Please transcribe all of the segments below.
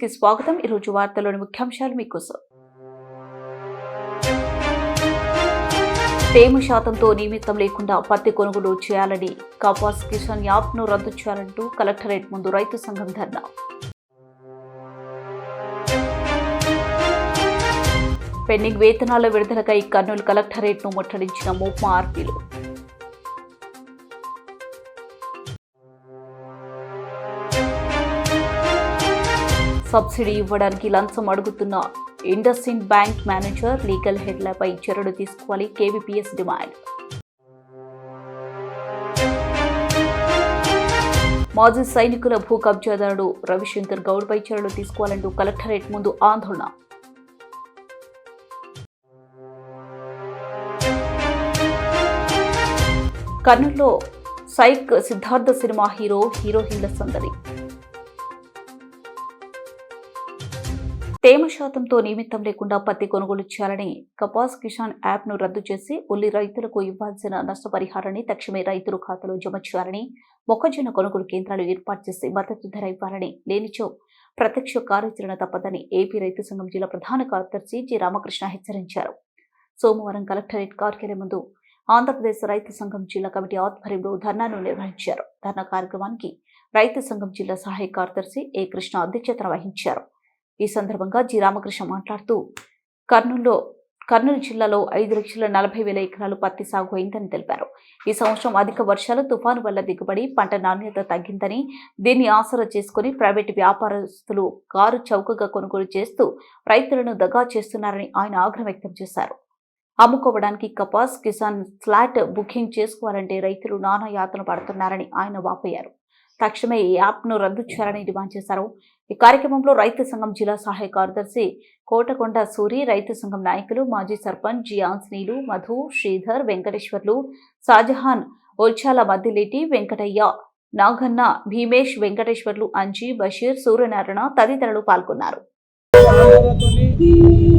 కి స్వాగతం. ఈ రోజు వార్తల్లోని ముఖ్యాంశాలు మీకోసం. తేమ శాతంతో నిమిత్తం లేకుండా పత్తి కొనుగోలు చేయాలని కపాస్ కిసాన్ యాప్ను రద్దు చేయాలంటూ కలెక్టరేట్ ముందు రైతు సంఘం ధర్నా. పెండింగ్ వేతనాల విడుదలకై కర్నూలు కలెక్టరేట్ను ముట్టడించిన మోప్మా ఆర్పీలు. సబ్సిడీ ఇవ్వడానికి లంచం అడుగుతున్న ఇండస్ఇండ్ బ్యాంక్ మేనేజర్, లీగల్ హెడ్లపై చర్యలు తీసుకోవాలి కేవీపీఎస్ డిమాండ్. మాజీ సైనికుల భూ కబ్జాదారుడు రవిశంకర్ గౌడ్పై చర్యలు తీసుకోవాలంటూ కలెక్టరేట్ ముందు ఆందోళన. కర్నూలులో సైక్ సిద్ధార్థ సినిమా హీరోయిన్ల సందడి. తేమ శాతంతో నిమిత్తం లేకుండా పత్తి కొనుగోలు చేయాలని కపాస్ కిసాన్ యాప్ను రద్దు చేసి ఉల్లి రైతులకు ఇవ్వాల్సిన నష్టపరిహారాన్ని తక్షణమే రైతుల ఖాతాలో జమ చేయాలని, మొక్కజొన్న కొనుగోలు కేంద్రాలు ఏర్పాటు చేసి మద్దతు ధర ఇవ్వాలని, లేనిచో ప్రత్యక్ష కార్యాచరణ తప్పదని ఏపీ రైతు సంఘం జిల్లా ప్రధాన కార్యదర్శి జి రామకృష్ణ హెచ్చరించారు. సోమవారం కలెక్టరేట్ కార్యాలయం ముందు ఆంధ్రప్రదేశ్ రైతు సంఘం జిల్లా కమిటీ ఆధ్వర్యంలో ధర్నాను నిర్వహించారు. ధర్నా కార్యక్రమానికి రైతు సంఘం జిల్లా సహాయ కార్యదర్శి ఏ కృష్ణ అధ్యక్షతన వహించారు. ఈ సందర్భంగా జి రామకృష్ణ మాట్లాడుతూ కర్నూలు జిల్లాలో 5,40,000 ఎకరాలు పత్తి సాగు అయిందని తెలిపారు. ఈ సంవత్సరం అధిక వర్షాలు, తుఫాను వల్ల దిగుబడి, పంట నాణ్యత తగ్గిందని, దీన్ని ఆసరా చేసుకుని ప్రైవేటు వ్యాపారస్తులు కారు చౌకగా కొనుగోలు చేస్తూ రైతులను దగా చేస్తున్నారని ఆయన ఆగ్రహం వ్యక్తం చేశారు. అమ్ముకోవడానికి కపాస్ కిసాన్ స్లాట్ బుకింగ్ చేసుకోవాలంటే రైతులు నానా యాతన పడుతున్నారని ఆయన వాపోయారు. తక్షణమే ఈ యాప్ను రద్దు చేయాలని డిమాండ్ చేశారు. ఈ కార్యక్రమంలో రైతు సంఘం జిల్లా సహాయ కార్యదర్శి కోటకొండ సూరి, రైతు సంఘం నాయకులు, మాజీ సర్పంచ్ జి ఆంజనేయులు, మధు, శ్రీధర్, వెంకటేశ్వర్లు, షాజహాన్, ఓల్చాల మద్దిలేటి, వెంకటయ్య, నాగన్న, భీమేష్, వెంకటేశ్వర్లు, అంజీ, బషీర్, సూర్యనారాయణ తదితరులు పాల్గొన్నారు.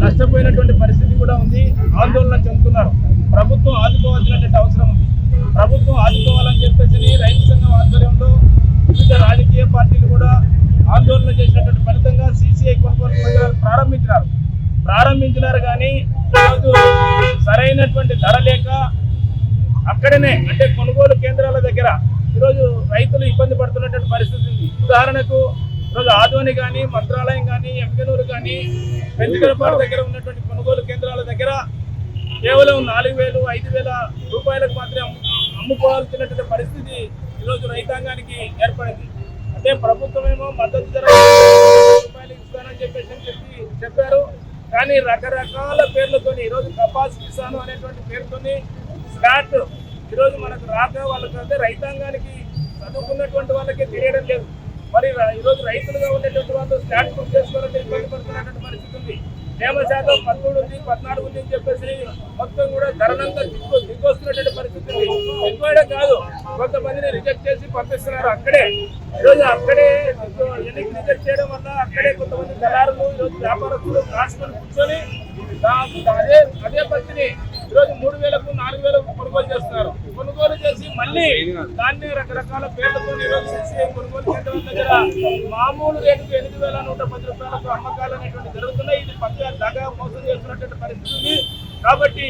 నష్టపోయినటువంటి పరిస్థితి కూడా ఉంది. ఆందోళన చెందుతున్నారు. ప్రభుత్వం ఆదుకోవాల్సినటువంటి అవసరం ఉంది. ప్రభుత్వం ఆదుకోవాలని చెప్పేసి రైతు సంఘం ఆధ్వర్యంలో వివిధ రాజకీయ పార్టీలు కూడా ఆందోళన చేసినటువంటి ఫలితంగా సీసీఐ కొనుగోలు కేంద్రాలు ప్రారంభించినారు. కానీ ఈరోజు సరైనటువంటి ధర లేక అక్కడనే అంటే కొనుగోలు కేంద్రాల దగ్గర ఈరోజు రైతులు ఇబ్బంది పడుతున్నటువంటి పరిస్థితి ఉంది. ఉదాహరణకు ఈరోజు ఆదోని కానీ, మంత్రాలయం కానీ, ఎంగనూరు కానీ, పెంచుకలపాడు దగ్గర ఉన్నటువంటి కొనుగోలు కేంద్రాల దగ్గర కేవలం 4,000, 5,000 రూపాయలకు మాత్రమే అమ్ముకోవాల్సినటువంటి పరిస్థితి ఈరోజు రైతాంగానికి ఏర్పడింది. అంటే ప్రభుత్వమేమో మద్దతు ధర రూపాయలు ఇస్తానని చెప్పారు. కానీ రకరకాల పేర్లతోని ఈరోజు కపాస్ కిసాన్ అనేటువంటి పేరుతోని స్లాట్ ఈరోజు మనకు రాక వాళ్ళకంటే రైతాంగానికి చదువుకున్నటువంటి వాళ్ళకి తెలియడం లేదు. మరి ఈరోజు రైతులుగా ఉండేటువంటి వాళ్ళు స్లాట్ బుక్ చేసుకోవాలంటే ఇబ్బంది పడుతున్నటువంటి పరిస్థితి ఉంది. తేమ శాతం 13 ఉంది, 14 ఉంది అని చెప్పేసి మొత్తం కూడా ధరనంతా దిగొస్తున్నటువంటి పరిస్థితి ఉంది. ఎక్కువడే కాదు, కొంతమందిని రిజెక్ట్ చేసి పంపిస్తున్నారు. ఈరోజు అక్కడే ఎన్నిక రిజెక్ట్ చేయడం వల్ల అక్కడే కొంతమంది దళారులు ఈరోజు వ్యాపారస్తులు కాసుకొని కూర్చొని అదే పత్తిని ఈరోజు 3,000కు, 4,000కు కొనుగోలు చేస్తున్నారు. కొనుగోలు చేసి మళ్ళీ దాన్ని రకరకాల పేర్లతో ఈరోజు సీసీఐ కొనుగోలు కేంద్రాల దగ్గర మామూలు రేటుకు 8,110 రూపాయలకు అమ్మకాలు అనేటువంటి జరుగుతున్నాయి. ఇది పక్క దగా మోసం చేస్తున్నటువంటి పరిస్థితి ఉంది. కాబట్టి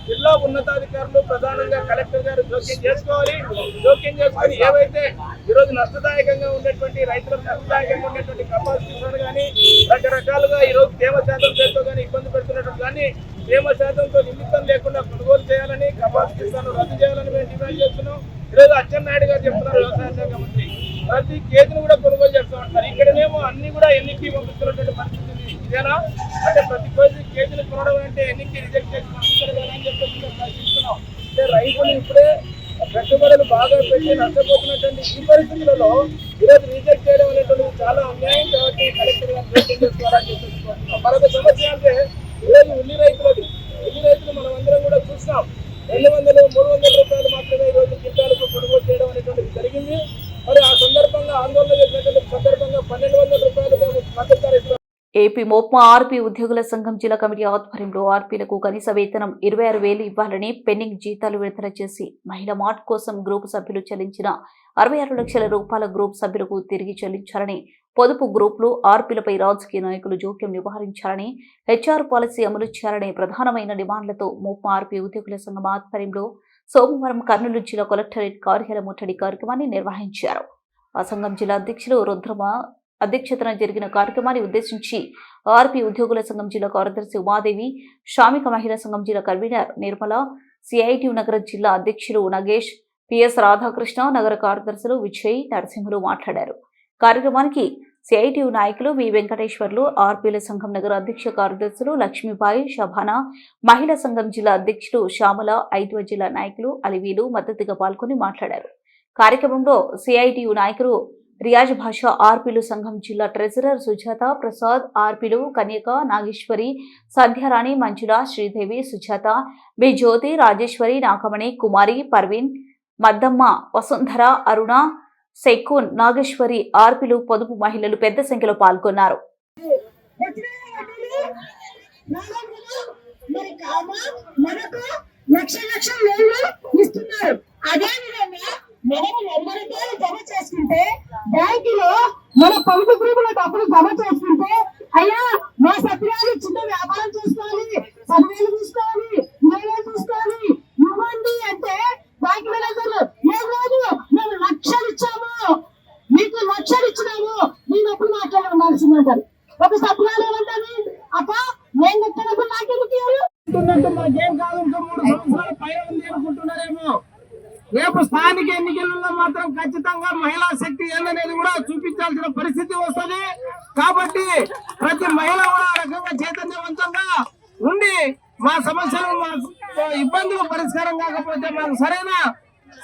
జిల్లా ఉన్నతాధికారులు ప్రధానంగా కలెక్టర్ గారు జోక్యం చేసుకొని ఏవైతే ఈరోజు నష్టదాయకంగా ఉండేటువంటి రైతులకు నష్టదాయకంగా ఉండేటువంటి కపాస్ కిసాన్ కానీ రకరకాలుగా ఈరోజు తేమ శాతం పేరుతో కానీ ఇబ్బంది పెడుతున్నట్టు కానీ తేమ శాతంతో నిమిత్తం లేకుండా కొనుగోలు చేయాలని, కపాస్ కిసాన్ రద్దు చేయాలని మేము డిమాండ్ చేస్తున్నాం. ఈరోజు అచ్చెన్నాయుడు గారు చెప్తున్నారు, వ్యవసాయ శాఖ మంత్రి, ప్రతి కేజీని కూడా కొనుగోలు చేస్తామంటారు. ఇక్కడనేమో అన్ని కూడా ఎన్నికకి పంపిస్తున్నటువంటి పరిస్థితి ఇదేనా? అంటే ప్రతి కేజీని కొనడం అంటే ఎన్నికకి రిజెక్ట్ చేసి పంపిస్తారు అని చెప్పేసి మేము ప్రశ్నిస్తున్నాం. అంటే రైతులు ఇప్పుడే పెట్టుబడులు బాగా పెట్టి నష్టపోతున్నటువంటి ఈ పరిస్థితులలో ఈరోజు రిజెక్ట్ చేయడం అనేటువంటిది చాలా అన్యాయం. కాబట్టి కలెక్టర్ గారు జోక్యం చేసుకోవాలని చెప్పేసి మరొక సమస్య అంటే ఈరోజు ఉల్లి రైతులు మనం అందరం కూడా చూస్తాం. 200, 300 రూపాయలు మాత్రమే ఈరోజు క్వింటాలకు కొనుగోలు చేయడం అనేటువంటిది జరిగింది. మరి ఆ సందర్భంగా ఆందోళన చేసినటువంటి సందర్భంగా 1,200 రూపాయలుగా మద్దతు ధర. ఏపీ మోప్మా ఆర్పీ ఉద్యోగుల సంఘం జిల్లా కమిటీ ఆధ్వర్యంలో ఆర్పీలకు కనీస వేతనం 26,000 ఇవ్వాలని, పెండింగ్ జీతాలు విడుదల చేసి మహిళా మార్ట్ కోసం గ్రూపు సభ్యులు చెల్లించిన 66 లక్షల రూపాయల గ్రూప్ సభ్యులకు తిరిగి చెల్లించాలని, పొదుపు గ్రూపులు ఆర్పీలపై రాజకీయ నాయకులు జోక్యం నివారించాలని, హెచ్ఆర్ పాలసీ అమలు చేయాలనే ప్రధానమైన డిమాండ్లతో మోప్ ఆర్పీ ఉద్యోగుల సంఘం ఆధ్వర్యంలో సోమవారం కర్నూలు జిల్లా కలెక్టరేట్ కార్యాలయ ముట్టడి కార్యక్రమాన్ని నిర్వహించారు. ఆ సంఘం జిల్లా అధ్యక్షులు రుద్రమ అధ్యక్షతన జరిగిన కార్యక్రమాన్ని ఉద్దేశించి ఆర్పీ ఉద్యోగుల సంఘం జిల్లా కార్యదర్శి ఉమాదేవి, శ్రామిక మహిళా సంఘం జిల్లా కన్వీనర్ నిర్మల, సిఐటియు నగర జిల్లా అధ్యక్షులు నగేష్, పిఎస్ రాధాకృష్ణ, నగర కార్యదర్శులు విజయ్, నరసింహులు మాట్లాడారు. కార్యక్రమానికి సిఐటియు నాయకులు వి వెంకటేశ్వర్లు, ఆర్పీల సంఘం నగర అధ్యక్ష కార్యదర్శులు లక్ష్మీబాయి, షబానా, మహిళా సంఘం జిల్లా అధ్యక్షులు శ్యామల, ఐదవ జిల్లా నాయకులు అలివీలు మద్దతుగా పాల్గొని మాట్లాడారు. కార్యక్రమంలో సిఐటియు నాయకులు రియాజ్ భాషా, ఆర్పీలు సంఘం జిల్లా ట్రెజరర్ సుజాత ప్రసాద్, ఆర్పీలు కన్యక, నాగేశ్వరి, సంధ్యారాణి, మంజుల, శ్రీదేవి, సుజాత, బి జ్యోతి, రాజేశ్వరి, నాగమణి, కుమారి, పర్వీన్, మద్దమ్మ, వసుంధర, అరుణ, శైఖూన్, నాగేశ్వరి, ఆర్పీలు, పొదుపు మహిళలు పెద్ద సంఖ్యలో పాల్గొన్నారు. జమ చేసుకుంటే బ్యాంకులో మన పొదుపు గ్రూపులో డబ్బులు జమ చేసుకుంటే, అయ్యా మా సత్యాలు చిన్న వ్యాపారం చూసుకోవాలి, 10,000 చూసుకోవాలి, 20,000 చూసుకోవాలి, ఇవ్వండి అంటే బ్యాంకు మేనేజర్లు ఏం లేదు, మేము 1,00,000 ఇచ్చాము, మీకు 1,00,000 ఇచ్చినాము, నేను ఎప్పుడు మాట్లాడి ఉండాల్సిందంటారు. ఒక సత్యాలు ఏమంటారు, అక్క నేను కట్టినప్పుడు నాకెందుకు మాకేం కాదు, ఇంకా 3 సంవత్సరాల పైన ఉంది అనుకుంటున్నారేమో. రేపు స్థానిక ఎన్నికల్లో మాత్రం ఖచ్చితంగా మహిళా శక్తి ఏందనేది కూడా చూపించాల్సిన పరిస్థితి వస్తుంది. కాబట్టి ప్రతి మహిళ కూడా ఆ రకంగా చైతన్యవంతంగా ఉండి మా సమస్యలు, మా ఇబ్బందులు పరిష్కారం కాకపోతే మాకు సరైన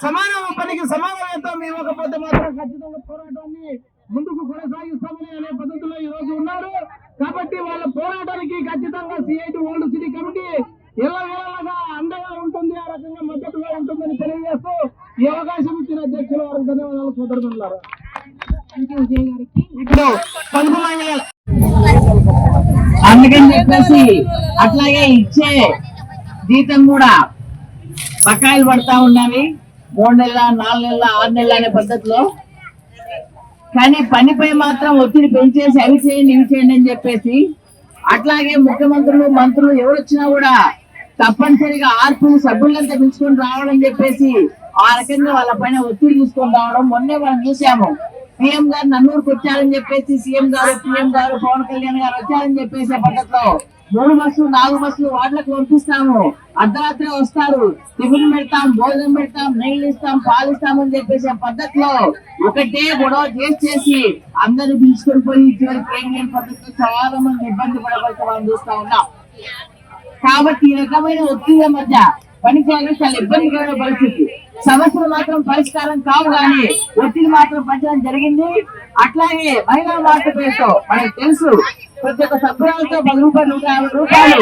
సమాన పనికి సమాన వేతనం ఇవ్వకపోతే మాత్రం ఖచ్చితంగా పోరాటాన్ని ముందుకు కొనసాగిస్తామని అనే పద్ధతిలో ఈ రోజు ఉన్నారు. కాబట్టి వాళ్ళ పోరాటానికి ఖచ్చితంగా సిఐటి ఓల్డ్ సిటీ కమిటీ ఎల్లవేళగా అండగా ఉంటుంది, ఆ రకంగా మద్దతుగా ఉంటుందని తెలియజేస్తూ ఈ అవకాశం ఇచ్చిన అధ్యక్షుల వారికి ధన్యవాదాలు సోదరులారా. ఇప్పుడు పొదుపు మహిళలు అందుకని చెప్పేసి అట్లాగే ఇచ్చే జీతం కూడా బకాయిలు పడతా ఉన్నవి 3 నెలల, 4 నెలల, 6 నెలల అనే పద్ధతిలో. కానీ పనిపై మాత్రం ఒత్తిడి పెంచేసి అవి చేయండి ఇవి చేయండి అని చెప్పేసి, అట్లాగే ముఖ్యమంత్రులు, మంత్రులు ఎవరు వచ్చినా కూడా తప్పనిసరిగా ఆర్పీ సభ్యులంతా పిలుచుకొని రావాలని చెప్పేసి ఆ రకంగా వాళ్ళ పైన ఒత్తిడి తీసుకొని రావడం మొన్నే మనం చూసాము. సీఎం గారు నన్నూరుకు వచ్చారని చెప్పేసి, సీఎం గారు, పిఎం గారు, పవన్ కళ్యాణ్ గారు వచ్చారని చెప్పేసి పద్ధతిలో 3 బస్సులు 4 బస్సులు వార్డులకు పంపిస్తాము, అర్ధరాత్రి వస్తారు, టిఫిన్ పెడతాం, భోజనం పెడతాం, నీళ్లు ఇస్తాం, పాలు ఇస్తామని చెప్పేసి పద్ధతిలో ఒకటే గొడవ చేసి అందరూ పిలుచుకొని పోయి చివరికి ఏం లేని పద్ధతిలో చాలా మంది ఇబ్బంది పడవలసి మనం చూస్తా ఉన్నాం. కాబట్టి ఈ రకమైన ఒత్తిళ్ల మధ్య పని చేయడం చాలా ఇబ్బందికరమైన పరిస్థితి. సమస్యలు మాత్రం పరిష్కారం కావు కానీ ఒత్తిడి మాత్రం పెంచడం జరిగింది. అట్లాగే మహిళా మార్పు పేరుతో మనకు తెలుసు, ప్రతి ఒక్క సభ్యులతో 10 రూపాయలు, 150 రూపాయలు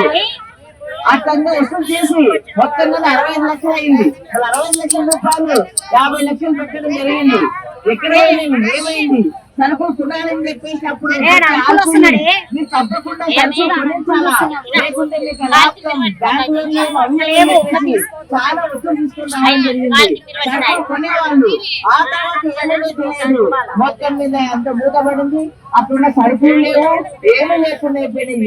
అట్లా వసూలు చేసి మొత్తంగా 65 లక్షలు అయింది. 65 లక్షల రూపాయలు 50 లక్షలు పెట్టడం జరిగింది. ఏమైంది సరుకులు కొనాలని చెప్పేసి అప్పుడు మీరు తప్పకుండా సరుకులు కొనించాలా, లేకుంటే మీకు లాభం బ్యాంకులో చాలా వసూలు తీసుకుని జరిగింది. సరుకులు కొనేవాళ్ళు ఆ తర్వాత ఏమీ తెలియదు, మొత్తం మీద అంత మూతపడింది. అప్పుడున్న సరుకులు లేవు, ఏమీ లేకుండా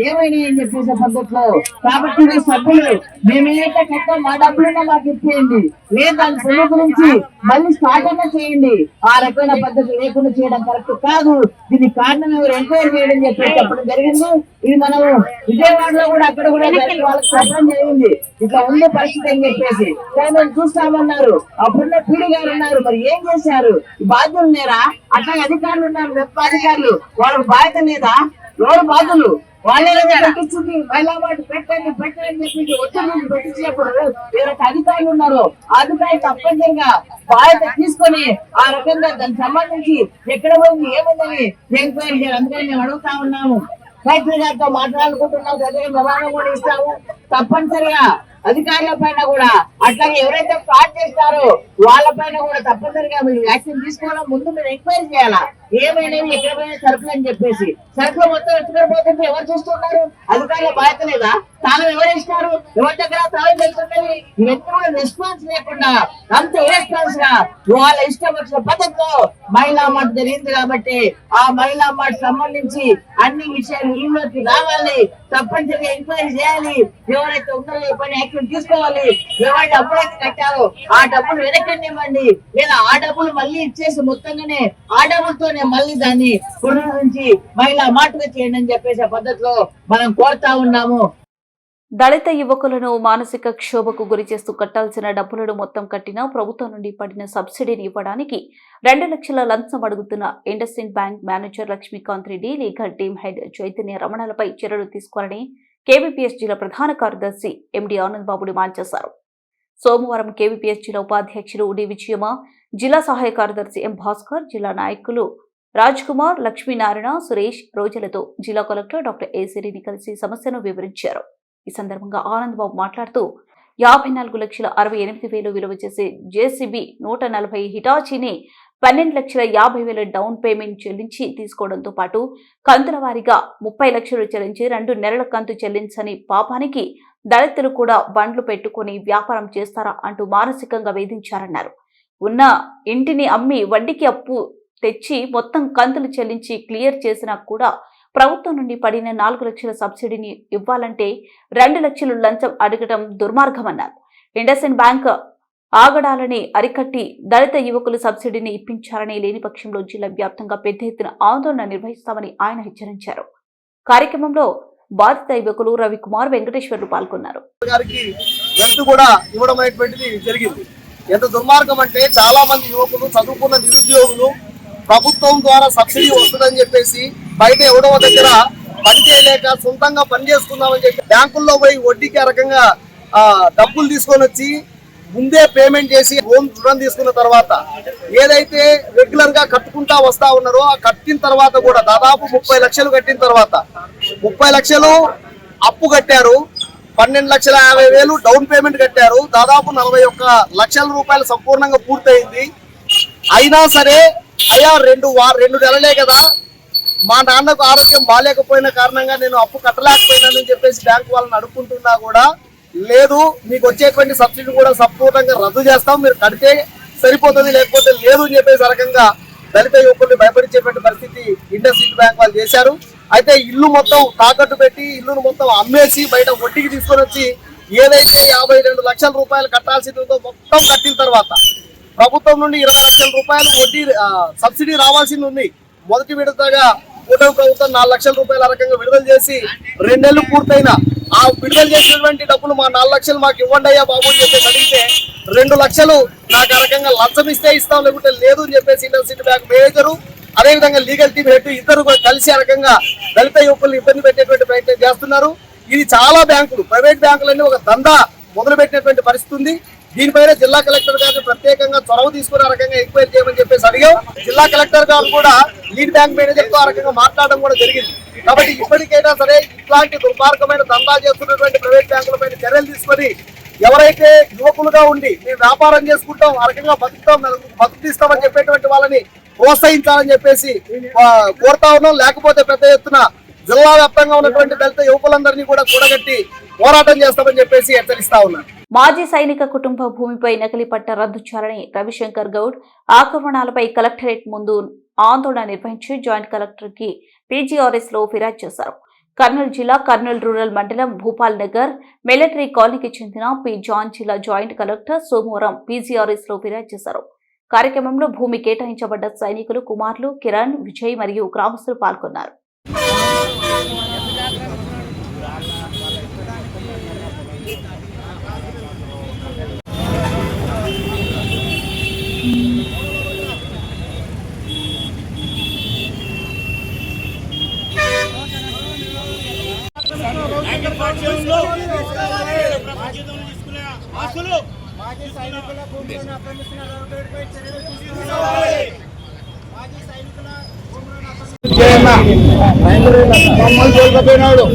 ఏమైనా అని చెప్పేసే పద్ధతిలో. కాబట్టి మీ సభ్యులు మేమేంటే కట్టాం, మా డబ్బులున్నా మాకు ఇచ్చేయండి, లేదు దాని పొలి గురించి మళ్ళీ స్టార్ట్ అయినా చేయండి. ఆ రకమైన పద్ధతి లేకుండా చేయడం కరెక్ట్ కాదు. దీనికి కారణం ఎవరు ఎంక్వైరీ చేయడం చెప్పేసి చెప్పడం జరిగింది. ఇది మనం విజయవాడలో కూడా అక్కడ కూడా వాళ్ళకి చెప్పడం జరిగింది, ఇట్లా ఉండే పరిస్థితి అని చెప్పేసి. కానీ మేము చూస్తామన్నారు, అప్పుడున్న పీడి గారు ఉన్నారు, మరి ఏం చేశారు? బాధ్యులు లేరా? అట్లాగే అధికారులు ఉన్నారు, వెబ్ అధికారులు, వాళ్ళకి బాధ్యత లేదా? ఎవరు బాధ్యులు? వాళ్ళే పెట్టించింది. మహిళా వాటి పెట్టండి పెట్టండి చెప్పి ఒత్తిడి పెట్టించినప్పుడు వేరొక అధికారులు ఉన్నారు, అధికారులు తప్పనిసరిగా బాధ్యత తీసుకొని ఆ రకంగా దానికి సంబంధించి ఎక్కడ పోయింది ఏముందని ఎంక్వైరీ చేయాలి. అందుకని మేము అడుగుతా ఉన్నాము, కలెక్టర్ గారితో మాట్లాడుకుంటున్నాం, ప్రజలకు ప్రమాణం కూడా ఇస్తాము. తప్పనిసరిగా అధికారుల పైన కూడా అట్లాగే ఎవరైతే ఫ్రాడ్ చేస్తారో వాళ్ళ పైన కూడా తప్పనిసరిగా మీరు యాక్షన్ తీసుకోవడం ముందు మీరు ఎంక్వైరీ చేయాలా. ఏమైనవి ఎక్కడ పోయిన సరుకులు అని చెప్పేసి సరుకులు మొత్తం ఎత్తుకొని ఎవరు చూస్తున్నారు? అధికారుల బాధ్యత లేదా? తాను ఎవరు ఇస్తారు? ఎవరి దగ్గర తాను తెలుసుకుంటుంది? ఇవన్నీ కూడా రెస్పాన్స్ లేకుండా అంత ఇరెస్పాన్స్ గా వాళ్ళ ఇష్టం వచ్చిన పద్ధతిలో మహిళా మార్ట్ జరిగింది. కాబట్టి ఆ మహిళా మార్ట్ సంబంధించి అన్ని విషయాలు ఇంట్లోకి రావాలి, తప్పనిసరిగా ఎంక్వైరీ చేయాలి. ఎవరైతే ఉన్నారో పని యాక్షన్ తీసుకోవాలి. ఎవరైతే డబ్బులైతే కట్టారో ఆ డబ్బులు వెనక్కి ఇవ్వండి, లేదా ఆ డబ్బులు మళ్ళీ ఇచ్చేసి మొత్తంగానే ఆ డబ్బులతోనే మళ్ళీ దాన్ని పునరుద్ధరించి మహిళా మార్ట్గా చేయండి అని చెప్పేసి పద్ధతిలో మనం కోరుతా ఉన్నాము. దళిత యువకులను మానసిక క్షోభకు గురి చేస్తూ కట్టాల్సిన డబ్బులను మొత్తం కట్టినా ప్రభుత్వం నుండి పడిన సబ్సిడీని ఇవ్వడానికి 2 లక్షల లంచం అడుగుతున్న IndusInd bank manager Lakshmikant Reddy, legal team head Chaitanya రమణలపై చర్యలు తీసుకోవాలని కేవీపీఎస్ జిల్లా ప్రధాన కార్యదర్శి ఎండి ఆనంద్ బాబు డిమాండ్ చేశారు. సోమవారం కేవీపీఎస్ జిల్లా ఉపాధ్యక్షులు డి విజయమ్మ, జిల్లా సహాయ కార్యదర్శి ఎం భాస్కర్, జిల్లా నాయకులు రాజ్ కుమార్, లక్ష్మీనారాయణ, సురేష్ రోజులతో జిల్లా కలెక్టర్ డాక్టర్ ఏ సిరిని కలిసి సమస్యను వివరించారు. ఈ సందర్భంగా ఆనంద్ బాబు మాట్లాడుతూ 54,68,000 విలువ చేసే జేసీబీ 140 హిటాచీని 12,50,000 డౌన్ పేమెంట్ చెల్లించి తీసుకోవడంతో పాటు కంతుల వారీగా 30 లక్షలు చెల్లించి 2 నెలల కంతు చెల్లించని పాపానికి దళితులు కూడా బండ్లు పెట్టుకుని వ్యాపారం చేస్తారా అంటూ మానసికంగా వేధించారన్నారు. ఉన్న ఇంటిని అమ్మి వడ్డీకి అప్పు తెచ్చి మొత్తం కంతులు చెల్లించి క్లియర్ చేసినా కూడా ప్రభుత్వం నుండి పడిన 4 లక్షల సబ్సిడీని ఇవ్వాలంటే 2 లక్షలు లంచం అడగడం దుర్మార్గమన్నారు. ఇండస్ఇండ్ బ్యాంక్ ఆగడాలని అరికట్టి దళిత యువకులు సబ్సిడీని ఇప్పించాలని, లేని పక్షంలో జిల్లా వ్యాప్తంగా పెద్ద ఎత్తున ఆందోళన నిర్వహిస్తామని ఆయన హెచ్చరించారు. కార్యక్రమంలో బాధిత యువకులు రవికుమార్, వెంకటేశ్వర్లు పాల్గొన్నారు. ఎంత దుర్మార్గం అంటే చాలా మంది యువకులు, చదువుకున్న నిరుద్యోగులు ప్రభుత్వం ద్వారా సబ్సిడీ వస్తుందని చెప్పేసి బయట ఎవడో దగ్గర పని చేయలేక సొంతంగా పని చేసుకుందామని చెప్పి బ్యాంకుల్లో పోయి వడ్డీకి రకంగా డబ్బులు తీసుకొని వచ్చి ముందే పేమెంట్ చేసి హోమ్ రుణం తీసుకున్న తర్వాత ఏదైతే రెగ్యులర్ గా కట్టుకుంటా వస్తా ఉన్నారో ఆ కట్టిన తర్వాత కూడా దాదాపు 30 లక్షలు కట్టిన తర్వాత 30 లక్షలు అప్పు కట్టారు, 12,50,000 డౌన్ పేమెంట్ కట్టారు, దాదాపు 41 లక్షల రూపాయలు సంపూర్ణంగా పూర్తయింది. అయినా సరే అయ్యా 2 నెలలే కదా, మా నాన్నకు ఆరోగ్యం బాగాలేకపోయిన కారణంగా నేను అప్పు కట్టలేకపోయినానని చెప్పేసి బ్యాంకు వాళ్ళని అడుక్కుంటున్నా కూడా లేదు, మీకు వచ్చేటువంటి సబ్సిడీ కూడా సంపూర్ణంగా రద్దు చేస్తాం, మీరు కడితే సరిపోతుంది, లేకపోతే లేదు అని చెప్పేసి రకంగా దళిత యువకుల్ని భయపడించేటువంటి పరిస్థితి ఇండస్ఇండ్ బ్యాంక్ వాళ్ళు చేశారు. అయితే ఇల్లు మొత్తం తాకట్టు పెట్టి ఇల్లును మొత్తం అమ్మేసి బయట వడ్డీకి తీసుకొని వచ్చి ఏదైతే 52 లక్షల రూపాయలు కట్టాల్సిందో మొత్తం కట్టిన తర్వాత ప్రభుత్వం నుండి 20 లక్షల రూపాయలు వడ్డీ సబ్సిడీ రావాల్సింది ఉంది. మొదటి విడతగా కూటమి ప్రభుత్వం 4 లక్షల రూపాయల రకంగా విడుదల చేసి 2 నెలలు పూర్తయిన ఆ విడుదల చేసినటువంటి డబ్బులు మా 4 లక్షలు మాకు ఇవ్వండి అయ్యా బాబు అని చెప్పేసి అడిగితే 2 లక్షలు నాకు ఆ రకంగా లంచం ఇస్తే ఇస్తాం, లేకుంటే లేదు అని చెప్పేసి ఇండస్ఇండ్ బ్యాంక్ మేనేజరు అదేవిధంగా లీగల్ టీమ్ హెడ్ ఇద్దరు కలిసి ఆ రకంగా దళిత యువకులను ఇబ్బంది పెట్టేటువంటి ప్రయత్నం చేస్తున్నారు. ఇది చాలా బ్యాంకులు, ప్రైవేట్ బ్యాంకులన్నీ ఒక దందా మొదలు పెట్టినటువంటి పరిస్థితి ఉంది. దీనిపైన జిల్లా కలెక్టర్ గారిని ప్రత్యేకంగా చొరవ తీసుకుని ఆ రకంగా ఎంక్వైరీ చేయమని చెప్పేసి అడిగాం. జిల్లా కలెక్టర్ గారు కూడా లీడ్ బ్యాంక్ మేనేజర్ తో ఆ రకంగా మాట్లాడడం కూడా జరిగింది. కాబట్టి ఇప్పటికైనా సరే ఇట్లాంటి దుర్మార్గమైన దందా చేస్తున్నటువంటి ప్రైవేట్ బ్యాంకులపైన చర్యలు తీసుకొని ఎవరైతే యువకులుగా ఉండి మేము వ్యాపారం చేసుకుంటాం, ఆ రకంగా బతుకుతామని చెప్పేటువంటి వాళ్ళని ప్రోత్సహించాలని చెప్పేసి కోరుతా ఉన్నాం. లేకపోతే పెద్ద ఎత్తున జిల్లా వ్యాప్తంగా ఉన్నటువంటి దళిత యువకులందరినీ కూడా కూడగట్టి పోరాటం చేస్తామని చెప్పేసి హెచ్చరిస్తా ఉన్నారు. మాజీ సైనిక కుటుంబ భూమిపై నకిలీ పట్ట రద్దు చేయాలని రవిశంకర్ గౌడ్ ఆక్రమణలపై కలెక్టరేట్ ముందు ఆందోళన నిర్వహించి జాయింట్ కలెక్టర్ కి పీజీఆర్ఎస్ లో ఫిర్యాదు చేశారు. కర్నూలు జిల్లా కర్నూలు రూరల్ మండలం భూపాల్ నగర్ మిలిటరీ కాలనీకి చెందిన పి జాన్ జిల్లా జాయింట్ కలెక్టర్ సోమవారం పీజీఆర్ఎస్ లో ఫిర్యాదు చేశారు. కార్యక్రమంలో భూమి కేటాయించబడ్డ సైనికులు కుమార్లు కిరణ్, విజయ్ మరియు గ్రామస్తులు పాల్గొన్నారు. మాజీ సైనికుల భూములను ఆక్రమిస్తున్న రోడ్డుపై చర్యలు తీసుకోవాలి. మాజీ సైనికుల మమ్మల్ని తోలుకపోయినాడు,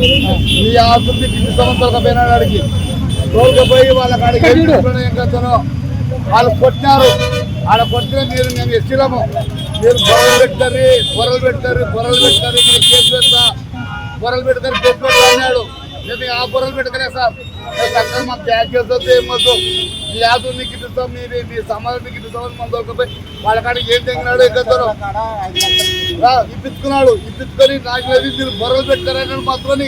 ఈ ఆస్తుల్ని 10 సంవత్సరాలు పోయినాడు. ఆడికి తోలుకపోయి వాళ్ళ కాడికి ఏం వాళ్ళు కొట్టినారు. ఆడ కొట్టిన మీరు మేము ఎస్టీలము మీరు పొరలు పెడతారు మీరు కేసు పెడతా పొరలు పెడతారు కేసు పెడతా అన్నాడు. మేము ఆ పొరలు పెట్టుకునే సార్ సర్కారు మాకు బ్యాగ్ చేస్తుంది ఏమొద్దు మీ యాదు మీకు ఇస్తాం మీరు మీ సమాజం మీకు ఇస్తామని మన దొరకపోయి వాళ్ళ కాడికి ఏం తెగినాడు ఎక్కడో ఇప్పించుకొని నాకు లేదు మీరు పొరలు పెట్టుతారని మాత్రం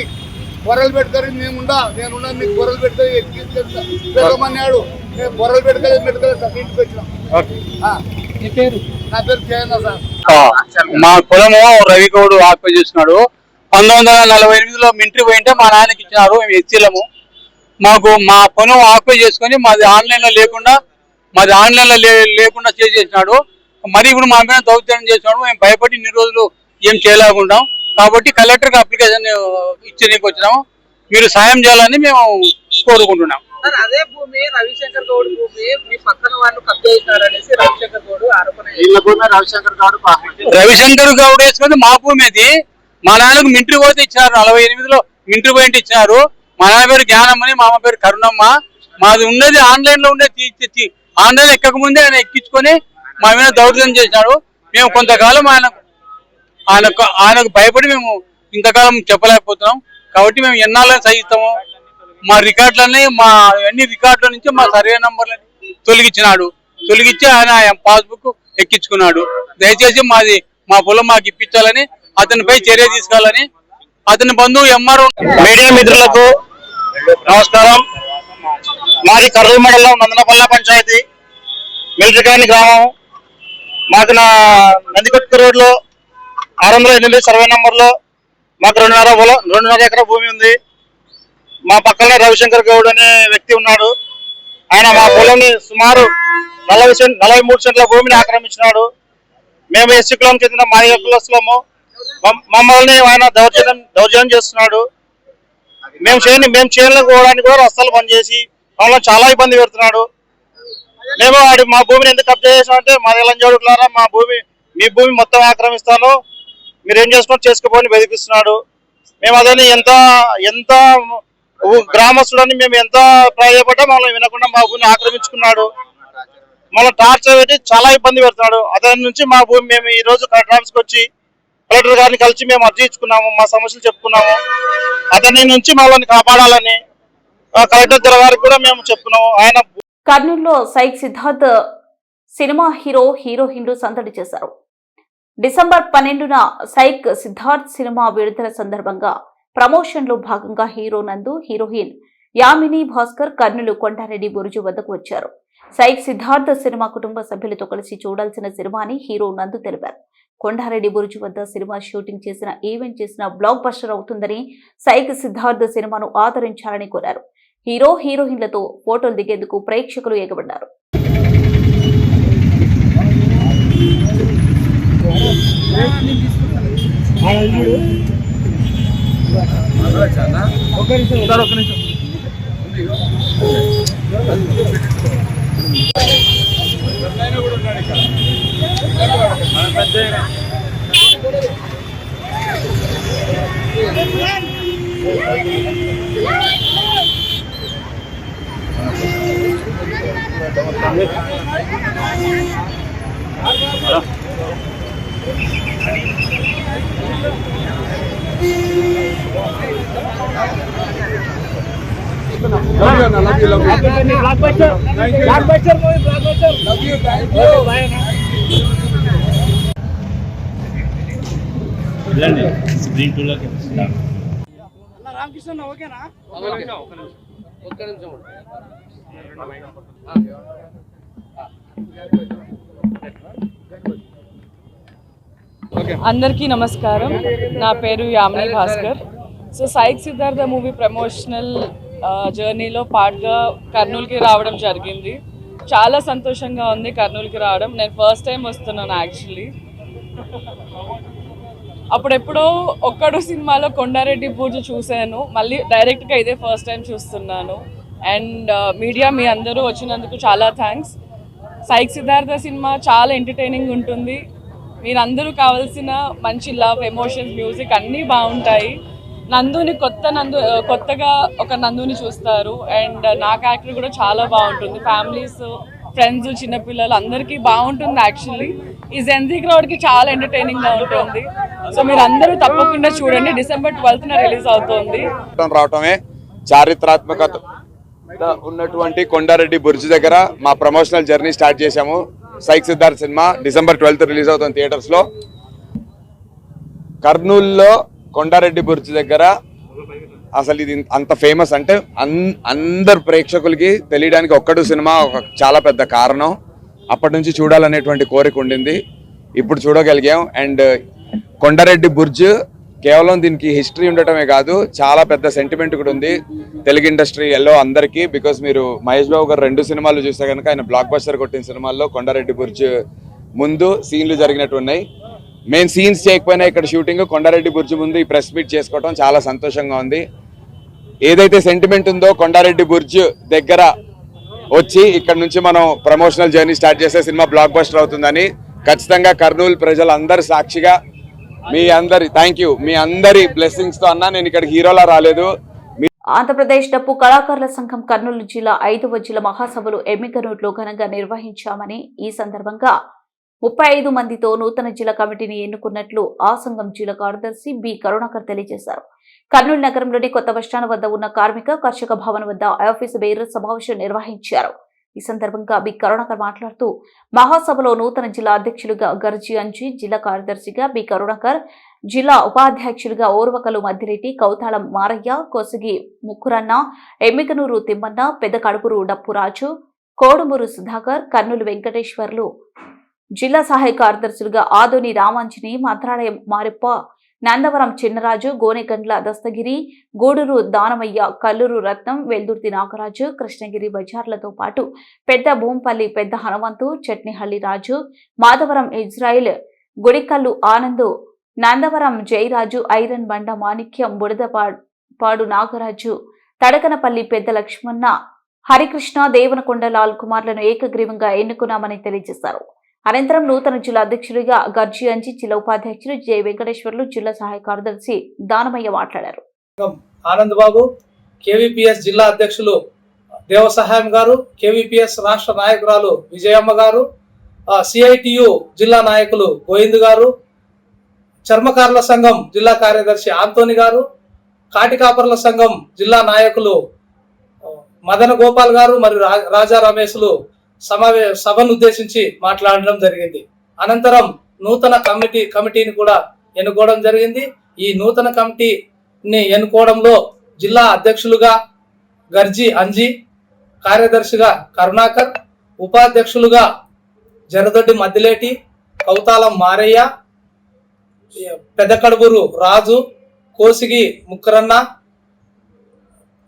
పొరలు పెట్టుకొని నేనున్నా మీకు పొరలు పెట్టుకొని పెట్టమన్నాడు. మేము పొరలు పెట్టుకోలేదు సార్ ఇంటికి వచ్చినాం. నా పేరు జయన్న సార్. మా పొలము రవిగౌడు ఆక్యుపై చేస్తున్నాడు. 1948లో మిలిటరీ పోయింటే మా నాయనకి ఇచ్చినారు. మేము ఎస్సీలము. మా పొలం ఆక్యుపై చేసుకొని మాది ఆన్లైన్లో లేకుండా చేసేసినాడు. మరి ఇప్పుడు మా మీద దౌర్జన్యం చేసినాడు. మేము భయపడి ఇన్ని రోజులు ఏం చేయలేకుంటాం. కాబట్టి కలెక్టర్కి అప్లికేషన్ ఇచ్చేందుకు వచ్చినాము. మీరు సాయం చేయాలని మేము కోరుకుంటున్నాం. అదే భూమి రవిశంకర్ గౌడ్ భూమి మీ పక్కన వాళ్ళు కబ్జా చేశారనేసి రవిశంకర్ గౌడ్ ఆరోపణ. రవిశంకర్ గౌడ్ వేసుకుంటే మా భూమి అది. మా నాన్నకు మిలిటరీ పోతే ఇచ్చినారు. 48లో మిలిటరీ పోయింటి ఇచ్చినారు. మా నాన్న పేరు జ్ఞానమ్మని, మా అమ్మ పేరు కరుణమ్మ. మాది ఉన్నది ఆన్లైన్ లో ఉండేది. ఆన్లైన్ ఎక్కక ముందే ఆయన ఎక్కించుకొని మా మీద దౌర్జన్యం చేసినాడు. మేము కొంతకాలం ఆయనకు భయపడి మేము ఇంతకాలం చెప్పలేకపోతున్నాం. కాబట్టి మేము ఎన్నాళ్ళని సహిస్తాము. మా రికార్డులన్నీ అన్ని రికార్డుల నుంచి మా సర్వే నంబర్లని తొలగించి ఆయన పాస్బుక్ ఎక్కించుకున్నాడు. దయచేసి మా పొలం మాకు ఇప్పించాలని, అతనిపై చర్య తీసుకోవాలని అతని బంధువు ఎంఆర్ఓ. మీడియా మిత్రులకు నమస్కారం. మాది కర్నూలు మండలం నందనపల్ల పంచాయతీ మిలిటరీ కాలనీ గ్రామం. మాకు నందికొట్టు రోడ్లో 608 సర్వే నంబర్లో మాకు 2.5 ఎకరా భూమి ఉంది. మా పక్కనే రవిశంకర్ గౌడ్ అనే వ్యక్తి ఉన్నాడు. ఆయన మా పొలంని సుమారు 43 సెంట్ల భూమిని ఆక్రమించినాడు. మేము ఎస్సీ కులం చెందిన మాదిగ కులస్తులము. మమ్మల్ని ఆయన దౌర్జన్యం చేస్తున్నాడు. మేము చేనులకు పోవడానికి కూడా రస్తాలు బంద్ చేసి మమ్మల్ని చాలా ఇబ్బంది పెడుతున్నాడు. మేము మా భూమిని ఎందుకు కబ్జా చేసామంటే మాదిగలంజోడుకులారా మీ భూమి మొత్తం ఆక్రమిస్తాను, మీరు ఏం చేసుకోపోని బెదిరిస్తున్నాడు. మేము అదని ఎంత గ్రామస్తులని మేము ఎంత ప్రాయపడ్డా మమ్మల్ని వినకుండా మా భూమిని ఆక్రమించుకున్నాడు. మళ్ళీ టార్చర్ పెట్టి చాలా ఇబ్బంది పెడుతున్నాడు. అతని నుంచి మా భూమి మేము ఈ రోజు కలెక్టర్ ఆఫీస్కి వచ్చి కలెక్టర్ గారిని కలిసి మేము అర్జీ ఇచ్చుకున్నాము, మా సమస్యలు చెప్పుకున్నాము. అతని నుంచి మమ్మల్ని కాపాడాలని కలెక్టర్ గారికి కూడా మేము చెప్పుకున్నాము. ఆయన కర్నూలులో సైక్ సిద్ధార్థ్ సినిమా హీరోయిన్లు సందడి చేశారు. డిసెంబర్ 12న సైక్ సిద్ధార్థ్ సినిమా విడుదల సందర్భంగా ప్రమోషన్ లో భాగంగా హీరో నందు, హీరోయిన్ యామిని భాస్కర్ కర్నూలు కొండారెడ్డి బురుజు వద్దకు వచ్చారు. సైక్ సిద్ధార్థ్ సినిమా కుటుంబ సభ్యులతో కలిసి చూడాల్సిన సినిమా అని హీరో నందు తెలిపారు. కొండారెడ్డి బురుజు వద్ద సినిమా షూటింగ్ చేసిన ఈవెంట్ చేసిన బ్లాక్ బస్టర్ అవుతుందని సైక్ సిద్ధార్థ్ సినిమాను ఆదరించాలని కోరారు. హీరోయిన్లతో ఫోటోలు దిగేందుకు ప్రేక్షకులు ఎగబడ్డారు. రామకృష్ణ ఓకేనా? అందరికీ నమస్కారం. నా పేరు Yamini Bhaskar. So psych Siddhartha movie promotional జర్నీలో పార్ట్గా కర్నూలుకి రావడం జరిగింది. చాలా సంతోషంగా ఉంది కర్నూలుకి రావడం. నేను ఫస్ట్ టైం వస్తున్నాను యాక్చువల్లీ. అప్పుడెప్పుడో ఒక్కడు సినిమాలో కొండారెడ్డి బురుజు చూశాను, మళ్ళీ డైరెక్ట్గా ఇదే ఫస్ట్ టైం చూస్తున్నాను. అండ్ మీడియా మీ అందరూ వచ్చినందుకు చాలా థ్యాంక్స్. సైక్ సిద్ధార్థ సినిమా చాలా ఎంటర్టైనింగ్ ఉంటుంది. మీరందరూ కావాల్సిన మంచి లవ్, ఎమోషన్స్, మ్యూజిక్ అన్నీ బాగుంటాయి. కొత్తగా ఒక నందుని చూస్తారు. అండ్ నా క్యారెక్టర్ కూడా చాలా బాగుంటుంది. ఫ్రెండ్స్ చిన్నపిల్లలు అందరికీ బాగుంటుంది. యాక్చువల్లీ ఈ జెన్జీ క్రౌడ్కి చాలా ఎంటర్టైనింగ్గా ఉంటుంది. సో మీరు అందరూ తప్పకుండా చూడండి. December 12th రిలీజ్ అవుతుంది. రావటమే చారిత్రాత్మకత ఉన్నటువంటి కొండారెడ్డి బుర్జ్ దగ్గర మా ప్రమోషనల్ జర్నీ స్టార్ట్ చేశాము. Psych Siddharth cinema December 12th release అవుతుంది థియేటర్స్ లో. కర్నూలులో కొండారెడ్డి బుర్జ్ దగ్గర అసలు ఇది అంత ఫేమస్ అంటే అందరు ప్రేక్షకులకి తెలియడానికి ఒక్కడు సినిమా ఒక చాలా పెద్ద కారణం. అప్పటి నుంచి చూడాలనేటువంటి కోరిక ఉండింది, ఇప్పుడు చూడగలిగాం. అండ్ కొండారెడ్డి బుర్జ్ కేవలం దీనికి హిస్టరీ ఉండటమే కాదు, చాలా పెద్ద సెంటిమెంట్ కూడా ఉంది తెలుగు ఇండస్ట్రీలో అందరికీ. బికాస్ మీరు మహేష్ బాబు గారు 2 సినిమాలు చూస్తే కనుక ఆయన బ్లాక్ బస్టర్ కొట్టిన సినిమాల్లో కొండారెడ్డి బుర్జ్ ముందు సీన్లు జరిగినట్టు ఉన్నాయి. మెయిన్ సీన్స్ చేయకపోయినా ఇక్కడ షూటింగ్ కొండారెడ్డి బుర్జ్ ముందు ఈ ప్రెస్ మీట్ చేసుకోవడం చాలా సంతోషంగా ఉంది. ఏదైతే సెంటిమెంట్ ఉందో కొండారెడ్డి బుర్జ్ దగ్గర వచ్చి ఇక్కడ నుంచి మనం ప్రమోషనల్ జర్నీ స్టార్ట్ చేసే సినిమా బ్లాక్ బస్టర్ అవుతుందని ఖచ్చితంగా కర్నూలు ప్రజలందరి సాక్షిగా మీ అందరి థ్యాంక్ యూ, మీ అందరి బ్లెస్సింగ్స్ తో అన్నా నేను ఇక్కడ హీరోలా రాలేదు. ఆంధ్రప్రదేశ్ డప్పు కళాకారుల సంఘం కర్నూలు జిల్లా 5వ జిల్లా మహాసభలు ఎమ్మిగనూరులో ఘనంగా నిర్వహించామని, ఈ సందర్భంగా 35 మందితో నూతన జిల్లా కమిటీని ఎన్నుకున్నట్లు ఆ సంఘం జిల్లా కార్యదర్శి బి కరుణాకర్ తెలియజేశారు. కర్నూలు నగరంలోని కొత్త బస్టాండ్ వద్ద ఉన్న కార్మిక కర్షక భవన్ వద్ద ఆఫీసు బేరర్ సమావేశం నిర్వహించారు. ఈ సందర్భంగా బి కరుణాకర్ మాట్లాడుతూ మహాసభలో నూతన జిల్లా అధ్యక్షులుగా గర్జీ అంజీ, జిల్లా కార్యదర్శిగా బి కరుణాకర్, జిల్లా ఉపాధ్యక్షులుగా ఓర్వకలు మద్దిరెడ్డి, కౌతాళం మారయ్య, కొసగి ముక్కురన్న, ఎమ్మిగనూరు తిమ్మన్న, పెద్ద కడుపురు డప్పురాజు, కోడుమూరు సుధాకర్, కర్నూలు వెంకటేశ్వర్లు, జిల్లా సహాయ కార్యదర్శులుగా ఆదోని రామాంజని, మంత్రాలయం మారిప్ప, నందవరం చిన్నరాజు, గోనెగండ్ల దస్తగిరి, గూడూరు దానమయ్య, కల్లూరు రత్నం, వెల్దుర్తి నాగరాజు, కృష్ణగిరి బజార్లతో పాటు పెద్ద భూంపల్లి పెద్ద హనుమంతు, చట్నిహల్లి రాజు, మాధవరం ఇజ్రాయిల్, గుడికల్లు ఆనందు, నందవరం జయరాజు, ఐరన్ బండ మాణిక్యం, బుడదపాడు నాగరాజు, తడకనపల్లి పెద్ద లక్ష్మణ, హరికృష్ణ, దేవనకొండ లాల్ కుమార్లను ఏకగ్రీవంగా ఎన్నుకున్నామని తెలియజేశారు. అనంతరం నూతన జిల్లా అధ్యక్షుడిగా గర్జీ అంజీ, జిల్లా ఉపాధ్యక్షులు జె వెంకటేశ్వర్లు, జిల్లా సహాయ కార్యదర్శి దానమయ్య మాట్లాడారు. ఆనంద్ బాబు, కేవీపీఎస్ జిల్లా అధ్యక్షులు దేవసహాయం గారు, కేవీపీఎస్ రాష్ట్ర నాయకురాలు విజయమ్మ గారు, సిఐటియు జిల్లా నాయకులు గోవింద్ గారు, చర్మకారుల సంఘం జిల్లా కార్యదర్శి ఆంటోని గారు, కాటికాపర్ల సంఘం జిల్లా నాయకులు మదన గోపాల్ గారు మరియు రాజా రమేష్లు సభను ఉద్దేశించి మాట్లాడడం జరిగింది. అనంతరం నూతన కమిటీని కూడా ఎన్నుకోవడం జరిగింది. ఈ నూతన కమిటీని ఎన్నుకోవడంలో జిల్లా అధ్యక్షులుగా గర్జీ అంజీ, కార్యదర్శిగా కరుణాకర్, ఉపాధ్యక్షులుగా జనదొడ్డి మద్దిలేటి, కౌతాళం మారయ్య, పెద్దకడుబూరు రాజు, కోసిగి ముక్కరన్న,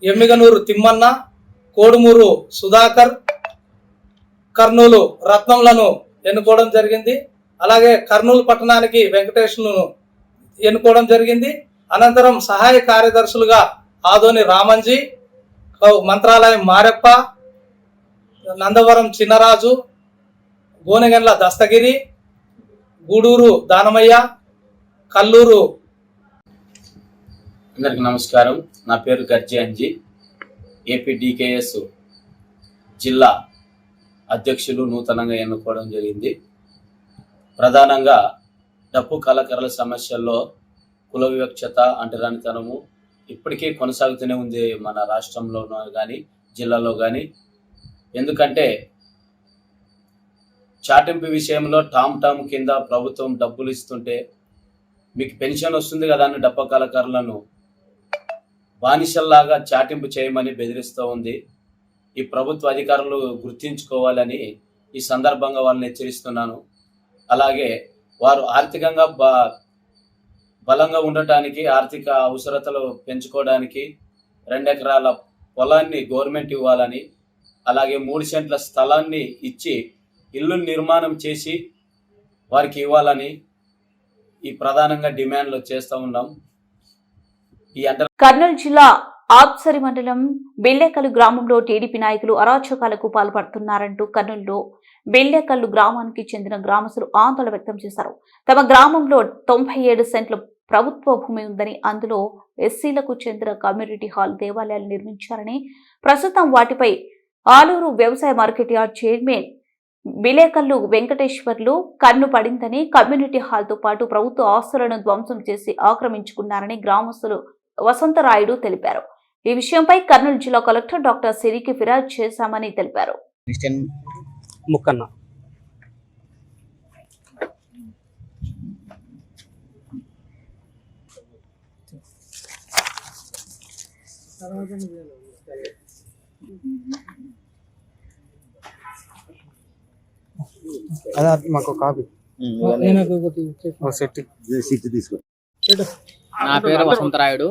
ఎమ్మిగనూరు తిమ్మన్న, కోడుమూరు సుధాకర్, కర్నూలు రత్నంలను ఎన్నుకోవడం జరిగింది. అలాగే కర్నూలు పట్టణానికి వెంకటేష్ను ఎన్నుకోవడం జరిగింది. అనంతరం సహాయ కార్యదర్శులుగా ఆదోని రామంజీ, మంత్రాలయం మారెప్ప, నందవరం చిన్నరాజు, గోనెగండ్ల దస్తగిరి, గూడూరు దానమయ్య, కల్లూరు. అందరికి నమస్కారం. నా పేరు గర్జీ అంజీ, ఏపీడీకేఎస్ జిల్లా అధ్యక్షులు నూతనంగా ఎన్నుకోవడం జరిగింది. ప్రధానంగా డప్పు కళాకారుల సమస్యల్లో కుల వివక్షత, అంటరానితనము ఇప్పటికీ కొనసాగుతూనే ఉంది మన రాష్ట్రంలో కానీ జిల్లాలో కానీ. ఎందుకంటే చాటింపు విషయంలో టామ్ కింద ప్రభుత్వం డబ్బులు ఇస్తుంటే మీకు పెన్షన్ వస్తుంది కదా అని డప్పు కళాకారులను బానిసల్లాగా చాటింపు చేయమని బెదిరిస్తూ ఉంది. ఈ ప్రభుత్వ అధికారులు గుర్తించుకోవాలని ఈ సందర్భంగా వాళ్ళని హెచ్చరిస్తున్నాను. అలాగే వారు ఆర్థికంగా బలంగా ఉండటానికి, ఆర్థిక అవసరతలు పెంచుకోవడానికి 2 ఎకరాల పొలాన్ని గవర్నమెంట్ ఇవ్వాలని, అలాగే 3 సెంట్ల స్థలాన్ని ఇచ్చి ఇల్లు నిర్మాణం చేసి వారికి ఇవ్వాలని ఈ ప్రధానంగా డిమాండ్లు చేస్తూ ఉన్నాం. కర్నూలు జిల్లా ఆబ్సరి మండలం బెల్లెకల్లు గ్రామంలో టీడీపీ నాయకులు అరాచకాలకు పాల్పడుతున్నారంటూ కర్నూలులో బెల్లెకల్లు గ్రామానికి చెందిన గ్రామస్తులు ఆందోళన వ్యక్తం చేశారు. తమ గ్రామంలో 97 సెంట్ల ప్రభుత్వ భూమి ఉందని, అందులో ఎస్సీలకు చెందిన కమ్యూనిటీ హాల్, దేవాలయాలు నిర్మించారని, ప్రస్తుతం వాటిపై ఆలూరు వ్యవసాయ మార్కెట్ యార్డ్ చైర్మన్ విలేకరులు వెంకటేశ్వర్లు కన్ను పడిందని కమ్యూనిటీ హాల్తో పాటు ప్రభుత్వ ఆస్తులను ధ్వంసం చేసి ఆక్రమించుకున్నారని గ్రామస్తులు వసంతరాయుడు తెలిపారు. ఈ విషయంపై కర్నూలు జిల్లా కలెక్టర్ డాక్టర్ సిరికి ఫిర్యాదు చేశామని తెలిపారు. మాకు కాపీ నా పేరు వసంతరాయుడు.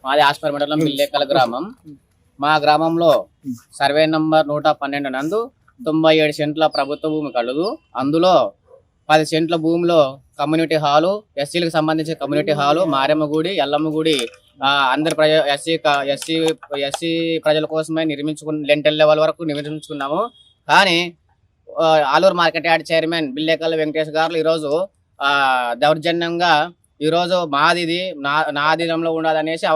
మాది ఆస్పర్ మండలం మిల్లేకల గ్రామం. మా గ్రామంలో సర్వే నంబర్ 112 నందు 97 సెంట్ల ప్రభుత్వ భూమి కలదు. అందులో 10 సెంట్ల భూమిలో కమ్యూనిటీ హాలు, ఎస్సీలకు సంబంధించిన కమ్యూనిటీ హాలు, మారెమ్మ గుడి, ఎల్లమ్మ గుడి అందరి ఎస్సీ ప్రజల కోసమే లెంటల్ లెవెల్ వరకు నిర్మించుకున్నాము. కానీ Aluru market yard chairman Billekal Venkatesh గారు ఈరోజు దౌర్జన్యంగా ఈరోజు మాదిది నా అధీనంలో ఉండాలనేసి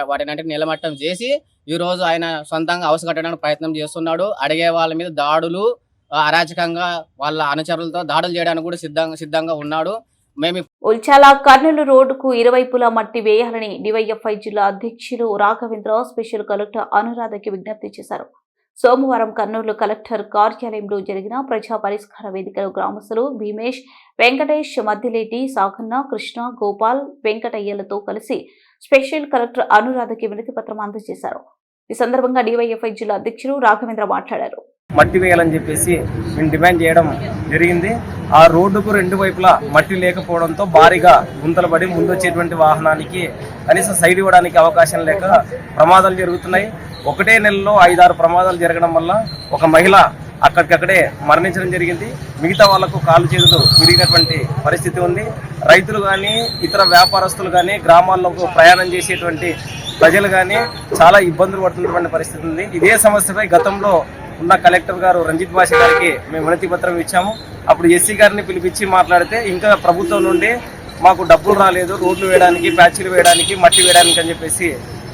వాటిని నిలమట్టం చేసి ఈరోజు ఆయన సొంతంగా హౌస్ కట్టడానికి ప్రయత్నం చేస్తున్నాడు. అడిగే వాళ్ళ మీద దాడులు, అరాచకంగా వాళ్ళ అనుచరులతో దాడులు చేయడానికి కూడా సిద్ధంగా ఉన్నాడు. ఉల్చాల కర్నూలు రోడ్డుకు ఇరువైపులా మట్టి వేయాలని డివైఎఫ్ఐ జిల్లా అధ్యక్షులు రాఘవేంద్ర స్పెషల్ కలెక్టర్ అనురాధకి విజ్ఞప్తి చేశారు. సోమవారం కర్నూలు కలెక్టర్ కార్యాలయంలో జరిగిన ప్రజా పరిష్కార వేదికలో గ్రామస్తులు భీమేష్, వెంకటేష్, మద్దిలేటి, సాగన్న, కృష్ణ, గోపాల్, వెంకటయ్యలతో కలిసి స్పెషల్ కలెక్టర్ అనురాధకి వినతి పత్రం అందజేశారు. ఈ సందర్భంగా డివైఎఫ్ఐ జిల్లా అధ్యక్షులు రాఘవేంద్ర మాట్లాడారు. మట్టి వేయాలని చెప్పేసి మేము డిమాండ్ చేయడం జరిగింది. ఆ రోడ్డుకు 2 వైపులా మట్టి లేకపోవడంతో భారీగా గుంతలు పడి ముందొచ్చేటువంటి వాహనానికి కనీసం సైడ్ ఇవ్వడానికి అవకాశం లేక ప్రమాదాలు జరుగుతున్నాయి. ఒకటే నెలలో 5-6 ప్రమాదాలు జరగడం వల్ల ఒక మహిళ అక్కడికక్కడే మరణించడం జరిగింది. మిగతా వాళ్లకు కాలు చేతులు విరిగినటువంటి పరిస్థితి ఉంది. రైతులు కానీ ఇతర వ్యాపారస్తులు కానీ గ్రామాల్లోకి ప్రయాణం చేసేటువంటి ప్రజలు కానీ చాలా ఇబ్బందులు పడుతున్నటువంటి పరిస్థితి ఉంది. ఇదే సమస్యపై గతంలో ఉన్న కలెక్టర్ గారు రంజిత్ భాష గారికి మేము వినతి పత్రం ఇచ్చాము. అప్పుడు ఎస్సీ గారిని పిలిపించి మాట్లాడితే ఇంకా ప్రభుత్వం నుండి మాకు డబ్బులు రాలేదు రోడ్లు వేయడానికి, ప్యాచీలు వేయడానికి, మట్టి వేయడానికి అని చెప్పేసి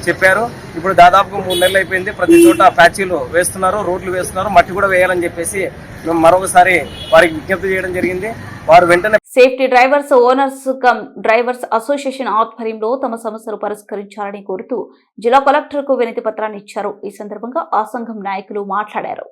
చెప్పారు. ఇప్పుడు దాదాపుగా 3 నెలలు అయిపోయింది. ప్రతి చోట ప్యాచీలు వేస్తున్నారు, రోడ్లు వేస్తున్నారు, మట్టి కూడా వేయాలని చెప్పేసి మేము మరొకసారి వారికి విజ్ఞప్తి చేయడం జరిగింది. వారు వెంటనే safety drivers owners come drivers association ఆధ్వర్యంలో తమ సమస్యలు పరిష్కరించాలని కోరుతూ జిల్లా కలెక్టర్ కు వినతి పత్రాన్ని ఇచ్చారు. ఈ సందర్భంగా ఆ సంఘం నాయకులు మాట్లాడారు.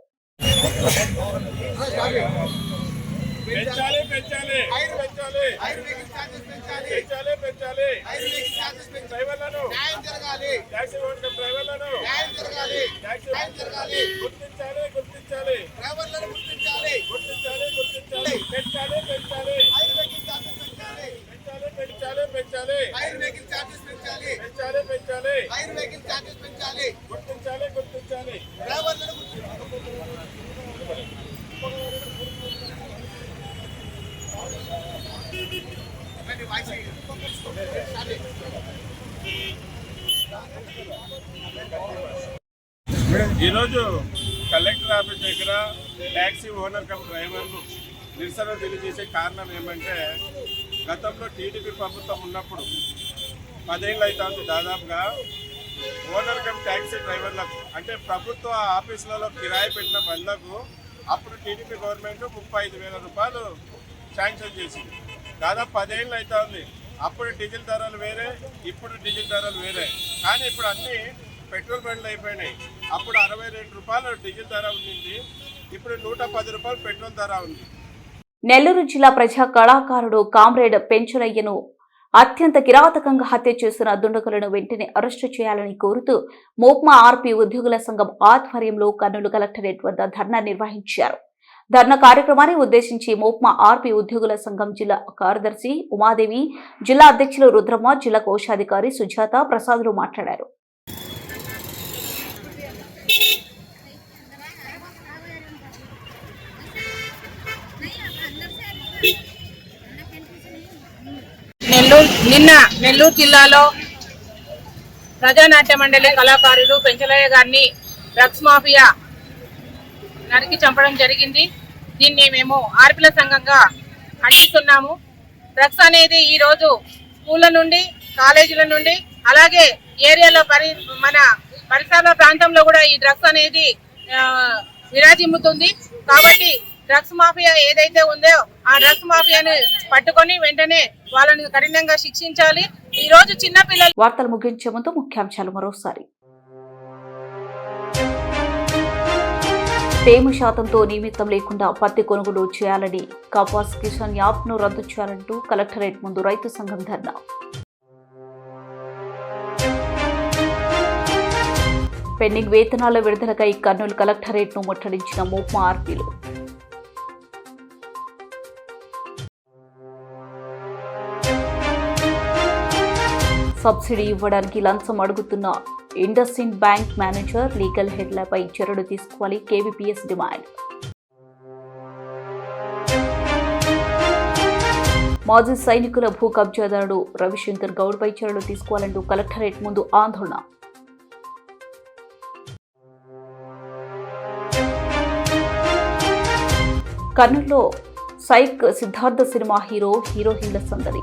ఈరోజు కలెక్టర్ ఆఫీస్ దగ్గర ట్యాక్సీ ఓనర్ కమ్ డ్రైవర్లు నిరసన తెలియజేసే కారణం ఏమంటే గతంలో టీడీపీ ప్రభుత్వం ఉన్నప్పుడు 10 ఏళ్ళు అవుతుంది దాదాపుగా ఓనర్ కమ్ ట్యాక్సీ డ్రైవర్లకు అంటే ప్రభుత్వ ఆఫీసులలో కిరాయి పెట్టిన బండ్లకు అప్పుడు టీడీపీ గవర్నమెంట్ 35,000 రూపాయలు శాంక్షన్ చేసింది. దాదాపు 10 ఏళ్ళు అవుతుంది. అప్పుడు డీజిల్ ధరలు వేరే, ఇప్పుడు డీజిల్ ధరలు వేరే. కానీ ఇప్పుడు అన్నీ పెట్రోల్ బండ్లు అయిపోయినాయి. అప్పుడు 62 రూపాయలు డీజిల్ ధర ఉంది, ఇప్పుడు 110 రూపాయలు పెట్రోల్ ధర ఉంది. నెల్లూరు జిల్లా ప్రజా కళాకారుడు కామ్రేడ్ పెంచులయ్యను అత్యంత కిరాతకంగా హత్య చేసిన దుండగులను వెంటనే అరెస్టు చేయాలని కోరుతూ మోప్మా ఆర్పీ ఉద్యోగుల సంఘం ఆధ్వర్యంలో కర్నూలు కలెక్టరేట్ వద్ద ధర్నా నిర్వహించారు. ధర్నా కార్యక్రమాన్ని ఉద్దేశించి మోప్మా ఆర్పీ ఉద్యోగుల సంఘం జిల్లా కార్యదర్శి ఉమాదేవి, జిల్లా అధ్యక్షులు రుద్రమ్మ, జిల్లా కోశాధికారి సుజాత ప్రసాదులు మాట్లాడారు. నిన్న నెల్లూరు జిల్లాలో ప్రజానాట్య మండలి కళాకారుడు పెంచలయ్య గారిని డ్రగ్స్ మాఫియా నరికి చంపడం జరిగింది. దీన్ని మేము ఆర్పీల సంఘంగా ఖండిస్తున్నాము. డ్రగ్స్ అనేది ఈరోజు స్కూళ్ళ నుండి, కాలేజీల నుండి, అలాగే ఏరియాలో మన పరిసర ప్రాంతంలో కూడా ఈ డ్రగ్స్ అనేది విరాజిమ్ముతుంది. కాబట్టి డ్రగ్స్ మాఫియా ఏదైతే ఉందో ఆ డ్రగ్స్ మాఫియాను పట్టుకొని వెంటనే వాళ్ళని కఠినంగా శిక్షించాలి. ఈ రోజు చిన్న పిల్లలు. వార్తలు ముగించే ముందు ముఖ్యాంశాలు మరోసారి. తేమ శాతంతో నిమిత్తం లేకుండా పత్తి కొనుగోలు చేయాలని కపాస్ కిసాన్ యాప్ను రద్దు చేయాలంటూ కలెక్టరేట్ ముందు రైతు సంఘం ధర్నా. పెండింగ్ వేతనాల విడుదలకై కర్నూలు కలెక్టరేట్ను ముట్టడించిన మోప్మా ఆర్పీలు. సబ్సిడీ ఇవ్వడానికి లంచం అడుగుతున్న ఇండస్ఇండ్ బ్యాంక్ మేనేజర్, లీగల్ హెడ్లపై చర్యలు తీసుకోవాలి కేవీపీఎస్ డిమాండ్. మాజీ సైనికుల భూ కబ్జాదారుడు రవిశంకర్ గౌడ్పై చర్యలు తీసుకోవాలంటూ కలెక్టరేట్ ముందు ఆందోళన. కర్నూలులో సైక్ సిద్ధార్థ సినిమా హీరోయిన్ల సందడి.